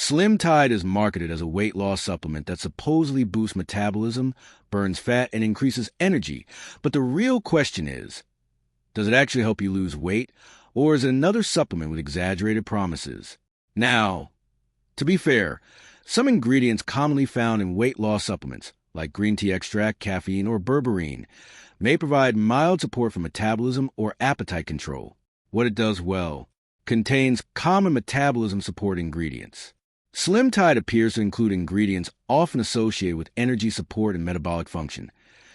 SlimTide is marketed as a weight loss supplement that supposedly boosts metabolism, burns fat, and increases energy. But the real question is, does it actually help you lose weight, or is it another supplement with exaggerated promises? Now, to be fair, some ingredients commonly found in weight loss supplements, like green tea extract, caffeine, or berberine, may provide mild support for metabolism or appetite control. What it does well: contains common metabolism support ingredients. SlimTide appears to include ingredients often associated with energy support and metabolic function,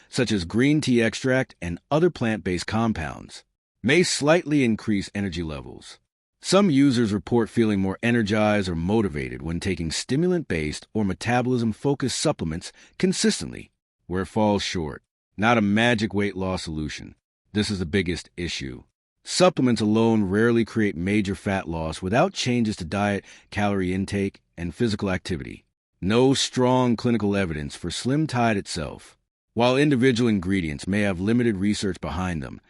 such as green tea extract and other plant-based compounds. May slightly increase energy levels. Some users report feeling more energized or motivated when taking stimulant-based or metabolism-focused supplements consistently, where it falls short. Not a magic weight loss solution. This is the biggest issue. Supplements alone rarely create major fat loss without changes to diet, calorie intake, and physical activity. No strong clinical evidence for SlimTide itself. While individual ingredients may have limited research behind them,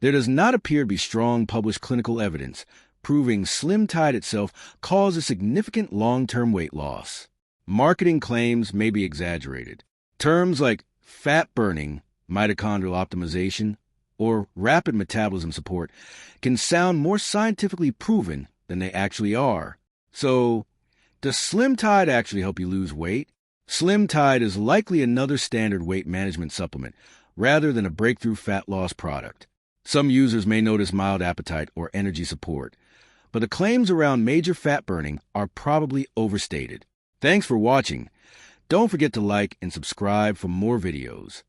there does not appear to be strong published clinical evidence proving SlimTide itself causes significant long-term weight loss. Marketing claims may be exaggerated. Terms like fat burning, mitochondrial optimization, or rapid metabolism support can sound more scientifically proven than they actually are. So, does SlimTide actually help you lose weight? SlimTide is likely another standard weight management supplement rather than a breakthrough fat loss product. Some users may notice mild appetite or energy support, but the claims around major fat burning are probably overstated. Thanks for watching. Don't forget to like and subscribe for more videos.